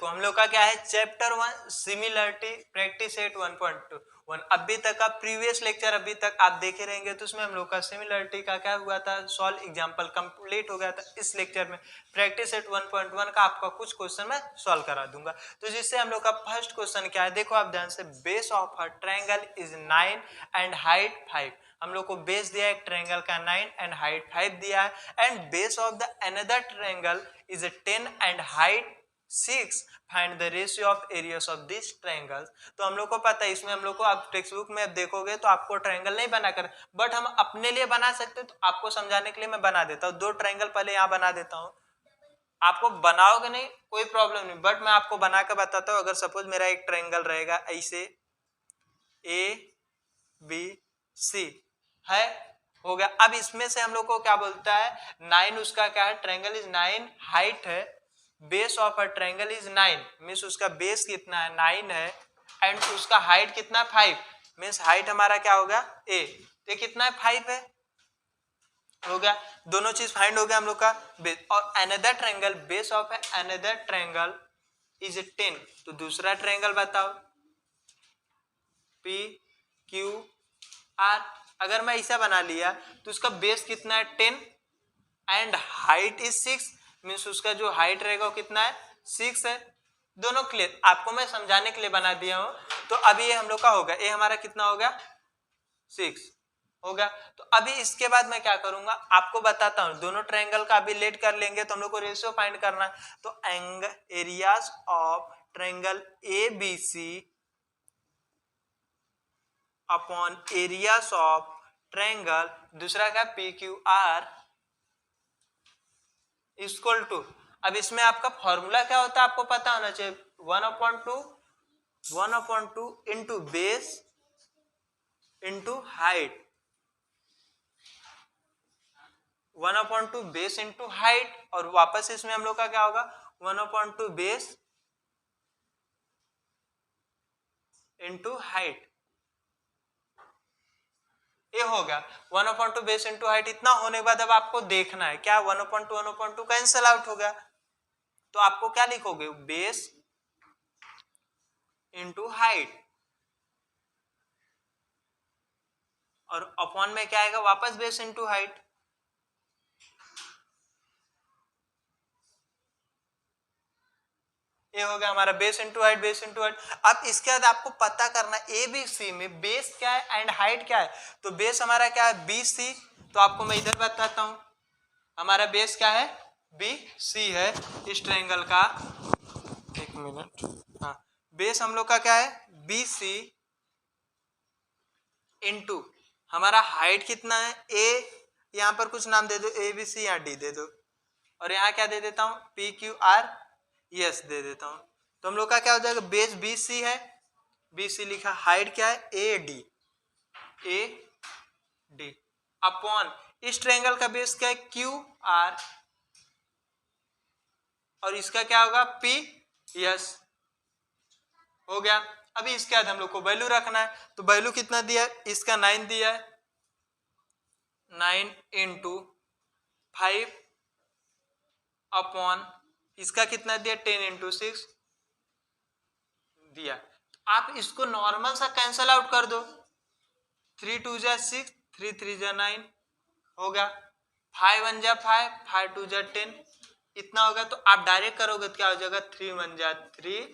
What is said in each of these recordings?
देखो हम लोग का क्या है चैप्टर 1 सिमिलरिटी प्रैक्टिस सेट 1.1। अभी तक का प्रीवियस लेक्चर अभी तक आप देखे रहेंगे तो उसमें हम लोग का सिमिलरिटी का क्या हुआ था सॉल्व एग्जांपल कंप्लीट हो गया था। इस लेक्चर में प्रैक्टिस सेट 1.1 का आपका कुछ क्वेश्चन मैं सॉल्व करा दूंगा। तो जिससे हम लोग का फर्स्ट क्वेश्चन क्या है देखो आप ध्यान से, base of a triangle is 9 and height 5। हम लोग को बेस दिया है एक ट्रायंगल का 9 एंड हाइट 5 दिया है and base of the another triangle is 10 and height 6। Find the ratio of areas of this triangles. तो हम लोग को पता है इसमें हम लोग को आप टेक्स्ट बुक में अब देखोगे तो आपको ट्रायंगल नहीं बना कर, बट हम अपने लिए बना सकते हैं। तो आपको समझाने के लिए मैं बना देता हूँ, दो ट्रायंगल पहले यहाँ बना देता हूँ। आपको बनाओगे नहीं कोई प्रॉब्लम नहीं, बट मैं आपको बना कर बताता हूँ। अगर सपोज मेरा एक ट्रायंगल रहेगा ऐसे ABC है, हो गया। अब इसमें से हम लोग को क्या बोलता है 9 उसका क्या है ट्रायंगल इज 9 हाइट है, base of a triangle is 9 means उसका बेस कितना है 9 है एंड उसका हाइट कितना है 5 मींस हाइट हमारा क्या होगा A, ये कितना है 5 है, हो गया। दोनों चीज फाइंड हो गया हम लोग का बेस। और another triangle base of another triangle is 10, तो दूसरा ट्रायंगल बताओ PQR। अगर मैं ऐसा बना लिया तो उसका बेस कितना है 10 एंड हाइट इज 6 मीन्स उसका जो हाइट रहेगा वो कितना है 6 है। दोनों क्लियर, आपको मैं समझाने के लिए बना दिया हूं। तो अभी ये हम लोग का होगा, ये हमारा कितना होगा 6 होगा। तो अभी इसके बाद मैं क्या करूंगा आपको बताता हूं। दोनों ट्रायंगल का अभी लेट कर लेंगे तो हम लोग को रेशियो फाइंड करना है। तो angle areas of triangle ABC upon areas of triangle दूसरा क्या PQR इक्वल टू, अब इसमें आपका फॉर्मूला क्या होता है आपको पता होना चाहिए, 1/2 into base into height, 1/2 base into height और वापस इसमें हम लोग का क्या होगा 1/2 बेस इंटू हाइट। ये हो गया 1/2 बेस इंटू हाइट। इतना होने के बाद अब आपको देखना है क्या 1/2 कैंसल आउट हो गया, तो आपको क्या लिखोगे बेस इंटू हाइट और अपॉन में क्या आएगा वापस बेस इंटू हाइट। ये हो गया हमारा base into height, base into height. अब इसके बाद आपको पता करना ABC में बेस क्या है एंड हाइट क्या है। तो बेस हमारा क्या है BC, तो आपको मैं इधर बताता हूं हमारा बेस क्या है BC है इस ट्रायंगल का। एक मिनट, हाँ बेस हम लोग का क्या है BC इंटू हमारा हाइट कितना है A, यहाँ पर कुछ नाम दे दो ABC या D दे दो और यहाँ क्या दे देता हूँ PQR यस दे देता हूं। तो हम लोग का क्या हो जाएगा बेस BC है, BC लिखा, हाइट क्या है AD अपॉन इस ट्रायंगल का बेस क्या है QR और इसका क्या होगा P यस, हो गया। अभी इसके बाद हम लोग को वैल्यू रखना है। तो वैल्यू कितना दिया है इसका 9 दिया है, 9 इंटू 5 अपॉन इसका कितना दिया 10 इंटू 6 दिया। आप इसको नॉर्मल सा कैंसल आउट कर दो, 3 2 जा 6, 3 3 जा 9 हो गया, 5 1 जा 5, 5 2 जा 10 इतना होगा। तो आप डायरेक्ट करोगे तो क्या हो जाएगा 3 1 जा 3,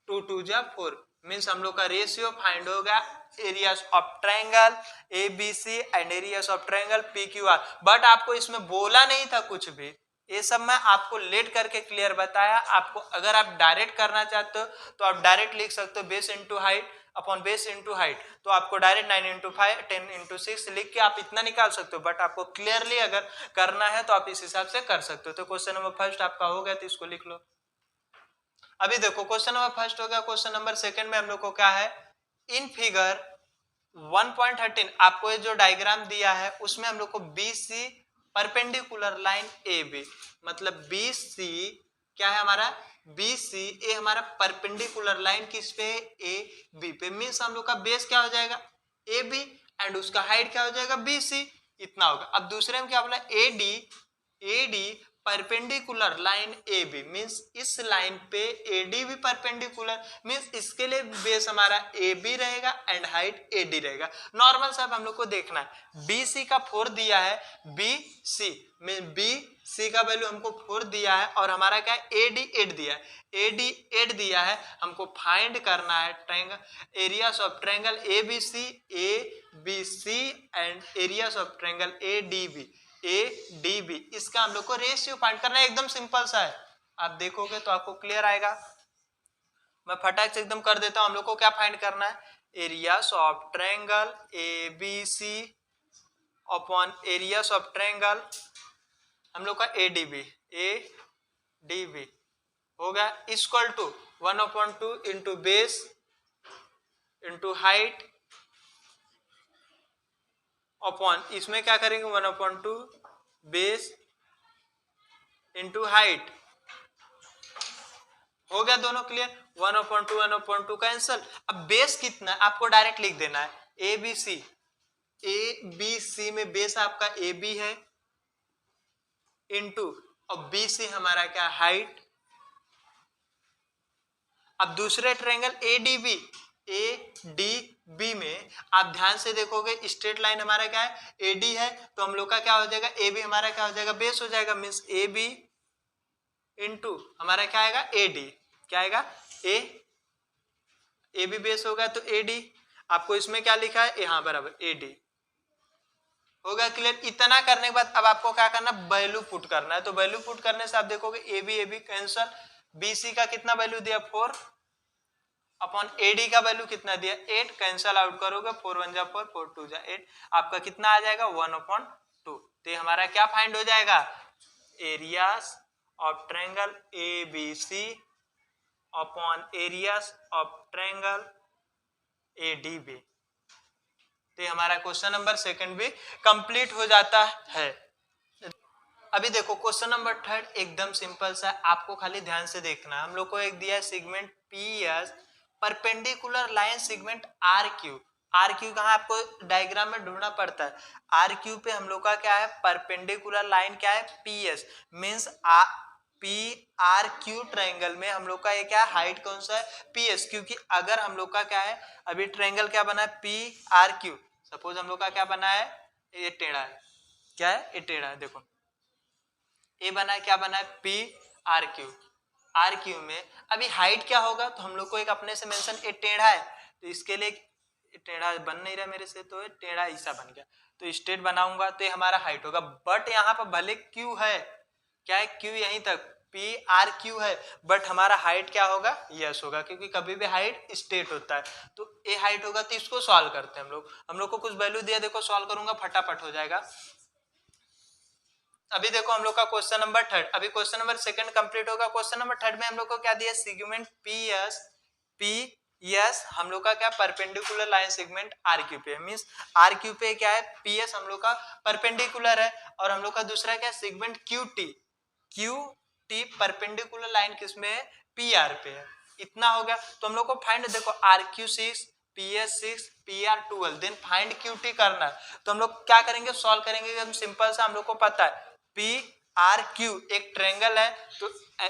2 2 जा 4 मीन्स हम लोग का रेशियो फाइंड होगा areas of triangle ABC and areas of triangle PQR। But आपको इसमें बोला नहीं था कुछ भी, ये सब मैं आपको लेट करके क्लियर बताया। आपको अगर आप डायरेक्ट करना चाहते हो तो आप डायरेक्ट लिख सकते हो base into height upon base into height. तो आपको डायरेक्ट 9 इंटू 5 10 इंटू 6 लिख के आप इतना निकाल सकते हो, बट आपको क्लियरली अगर करना है तो आप इस हिसाब से कर सकते हो। तो क्वेश्चन नंबर फर्स्ट आपका हो गया, तो इसको लिख लो। अभी देखो क्वेश्चन नंबर फर्स्ट हो गया। क्वेश्चन नंबर सेकंड में हम लोग को क्या है इन फिगर 1.13 आपको ये जो डायग्राम दिया है उसमें हम लोग को BC परपेंडिकुलर लाइन AB, मतलब BC क्या है हमारा BC ए हमारा परपेंडिकुलर लाइन किस पे AB पे, मींस हम लोग का बेस क्या हो जाएगा AB एंड उसका हाइट क्या हो जाएगा BC, इतना होगा। अब दूसरे में क्या बोला AD perpendicular line A B means इस लाइन पे ए डी भी परपेंडिकुलर मीन्स इसके लिए बेस हमारा ए बी रहेगा एंड हाइट ए डी रहेगा। नॉर्मल साहब हम लोग को देखना है बी सी का 4 दिया है, बी सी में बी सी का वैल्यू हमको 4 दिया है और हमारा क्या है ए डी 8 दिया है, ए डी 8 दिया है, हमको फाइंड करना है triangle areas of triangle A B C and areas of triangle A D B. इसका हम लोग को रेशियो फाइंड करना है, एकदम सिंपल सा है, आप देखोगे तो आपको क्लियर आएगा। मैं फटाक से एकदम कर देता हूं। हम लोग को क्या फाइंड करना है, areas of triangle A B C upon areas of triangle हम लोग का ए डी बी होगा equal to 1/2 into base into height upon इसमें क्या करेंगे 1/2 बेस इंटू हाइट। हो गया दोनों क्लियर, 1/2 कैंसल। अब बेस कितना है आपको डायरेक्ट लिख देना है, ए बी सी में बेस आपका ए बी है इंटू और बी सी हमारा क्या हाइट। अब दूसरे ट्रायंगल ए डी बी में आप ध्यान से देखोगे स्ट्रेट लाइन हमारा क्या है ए डी है, तो हम लोग का क्या हो जाएगा ए बी हमारा क्या हो जाएगा बेस हो जाएगा मीन्स ए बी इंटू हमारा क्या आएगा ए डी, क्या आएगा ए बी बेस होगा तो ए डी। आपको इसमें क्या लिखा है यहाँ बराबर ए डी। होगा क्लियर। इतना करने के बाद अब आपको क्या करना वैल्यू पुट करना है, तो वैल्यू पुट करने से आप देखोगे A B cancel, B C का कितना वैल्यू दिया 4 अपॉन ए डी का वैल्यू कितना दिया 8, कैंसल आउट करोगे 4 1 जा 4 4 2 जा 8, आपका कितना आ जाएगा 1/2। तो ये हमारा क्या फाइंड हो जाएगा areas of triangle A B C upon areas of triangle A D B. तो हमारा क्वेश्चन नंबर 2 भी कंप्लीट हो जाता है। अभी देखो क्वेश्चन नंबर 3 एकदम सिंपल सा, आपको खाली ध्यान से देखना है। हम लोग को एक दिया है segment P S perpendicular line segment R Q कहाँ आपको डायग्राम में ढूंढना पड़ता है, आर क्यू पे हम लोग का क्या है परपेंडिकुलर लाइन क्या है P S means P R Q triangle में हम लोग का ये क्या हाइट कौन सा है पी एस, क्योंकि अगर हम लोग का क्या है अभी ट्रायंगल क्या बना है पी आर क्यू, सपोज हम लोग का क्या बना है ये टेढ़ा है, क्या है ये टेढ़ा है, देखो ये बना है क्या बना है पी आर क्यू में अभी हाइट क्या होगा तो हम लोग को एक अपने से मेंशन ये टेढ़ा है, तो इसके लिए टेढ़ा बन नहीं रहा मेरे से, तो टेढ़ा ऐसा बन गया, तो स्ट्रेट बनाऊंगा तो ये हमारा हाइट होगा। बट यहाँ पर भले क्यू है, क्या है क्यू यहीं तक पी आर क्यू है, बट हमारा हाइट क्या होगा यस होगा, क्योंकि कभी भी हाइट स्ट्रेट होता है, तो ए हाइट होगा। तो इसको सॉल्व करते हैं हम लोग को कुछ वैल्यू दिया, देखो सॉल्व करूंगा फटाफट हो जाएगा। अभी देखो हम लोग का क्वेश्चन नंबर 3, अभी क्वेश्चन नंबर 2 कंप्लीट होगा। क्वेश्चन नंबर 3 में हम लोग को क्या दिया सेगमेंट पी एस हम लोग का क्या perpendicular line segment R Q पे, मींस आर क्यू पे क्या है पी एस हम लोग का परपेंडिकुलर है, और हम लोग का दूसरा क्या segment Q T perpendicular line किसमें है पी आर पे है। इतना हो गया, तो हम लोग को फाइंड देखो R Q 6 P S 6 P R 12 then find Q T करना है। तो हम लोग क्या करेंगे सॉल्व करेंगे, एकदम सिंपल सा, हम लोग को पता है पी आर क्यू एक ट्रायंगल है, तो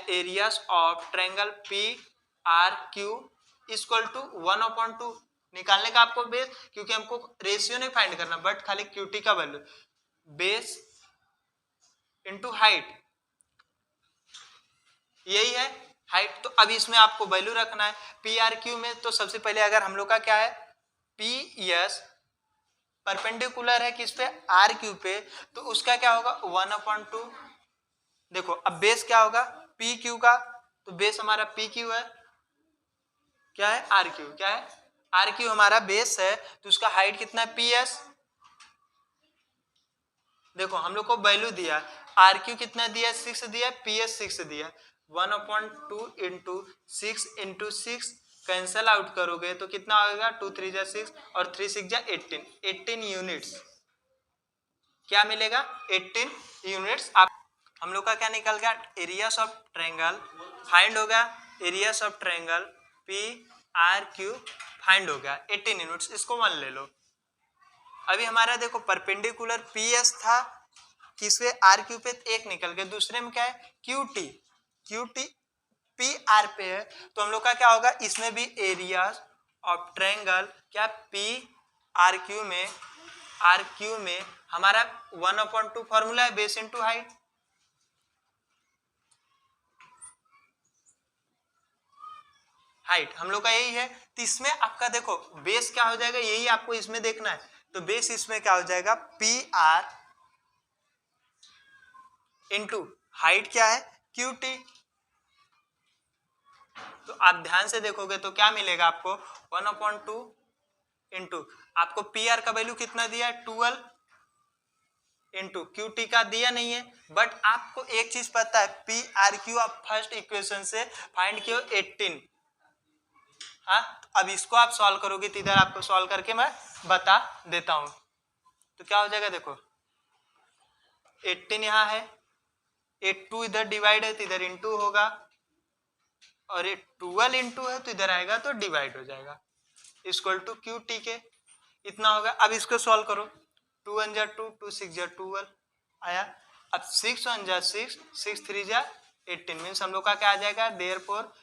areas of triangle P R Q equal to 1/2 निकालने का आपको बेस, क्योंकि हमको रेशियो नहीं फाइंड करना बट खाली क्यूटी का वैल्यू बेस इंटू हाइट, यही है हाइट। तो अभी इसमें आपको वैल्यू रखना है पी आर क्यू में, तो सबसे पहले अगर हम लोग का क्या है पी एस परपेंडिकुलर है किस पे आर क्यू पे, तो उसका क्या होगा 1/2। देखो अब बेस क्या होगा पी क्यू का, तो बेस हमारा पी क्यू है, क्या है आर क्यू, क्या है आर क्यू हमारा बेस है, तो उसका हाइट कितना है पी एस। देखो हम लोग को वैल्यू दिया आर क्यू कितना दिया 6 दिया, पी एस 6 दिया, 1/2 इंटू 6 इंटू 6 कैंसल आउट करोगे तो कितना होगा 2 3 जा 6 और 3 6 जा 18 यूनिट्स, क्या मिलेगा 18 यूनिट्स। आप हम लोग का क्या निकल गया एरियाज ऑफ ट्रायंगल फाइंड हो गया, areas of triangle P R Q find हो गया 18 यूनिट्स, इसको 1 ले लो। अभी हमारा देखो परपेंडिकुलर पी एस था किसपे आर क्यू पे 1 निकल गया, दूसरे में क्या है क्यू टी पी आर पे है, तो हम लोग का क्या होगा इसमें भी एरिया ऑफ ट्रायंगल क्या पी आर क्यू में हमारा 1/2 फॉर्मूला है बेस इनटू हाइट हम लोग का यही है। तो इसमें आपका देखो बेस क्या हो जाएगा, यही आपको इसमें देखना है, तो बेस इसमें क्या हो जाएगा पी आर इंटू हाइट क्या है क्यू टी। तो आप ध्यान से देखोगे तो क्या मिलेगा आपको 1/2 इंटू आपको पी आर का वैल्यू कितना दिया है 12 इंटू क्यू टी का दिया नहीं है, बट आपको एक चीज पता है पी आर क्यू आप फर्स्ट इक्वेशन से फाइंड किया 18। हाँ तो अब इसको आप सॉल्व करोगे तो इधर आपको सॉल्व करके मैं बता देता हूं। तो क्या हो जाएगा देखो 18 यहाँ है, 82 इधर डिवाइड है तो इधर इंटू होगा, और ये 12 इंटू है तो इधर आएगा तो डिवाइड हो जाएगा, इक्वल टू क्यू टी के इतना होगा। अब इसको सॉल्व करो 2 1 जा 2 2 6 जा 12 आया। अब 6 1 जा 6 6 3 जा 18 मीन्स हम लोग का क्या आ जाएगा देयरफॉर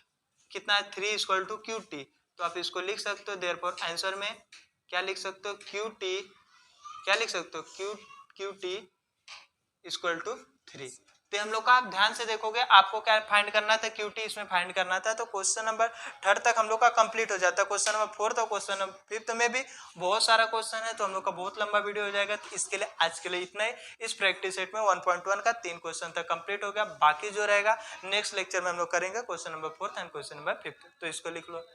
कितना है 3 इक्वल टू क्यू टी। तो आप इसको लिख सकते हो देयरफॉर आंसर में क्या लिख सकते हो क्यू टी, क्या लिख सकते हो क्यू टी इक्वल टू 3। तो हम लोग का आप ध्यान से देखोगे आपको क्या फाइंड करना था क्यू टी इसमें फाइंड करना था। तो क्वेश्चन नंबर 3 तक हम लोग का कंप्लीट हो जाता है। क्वेश्चन नंबर 4 और क्वेश्चन नंबर 5 में भी बहुत सारा क्वेश्चन है, तो हम लोग का बहुत लंबा वीडियो हो जाएगा। तो इसके लिए आज के लिए इतना ही। इस प्रैक्टिस सेट में 1.1 का 3 क्वेश्चन तक कंप्लीट हो गया, बाकी जो रहेगा नेक्स्ट लेक्चर में हम लोग करेंगे question number 4 and question number 5। तो इसको लिख लो।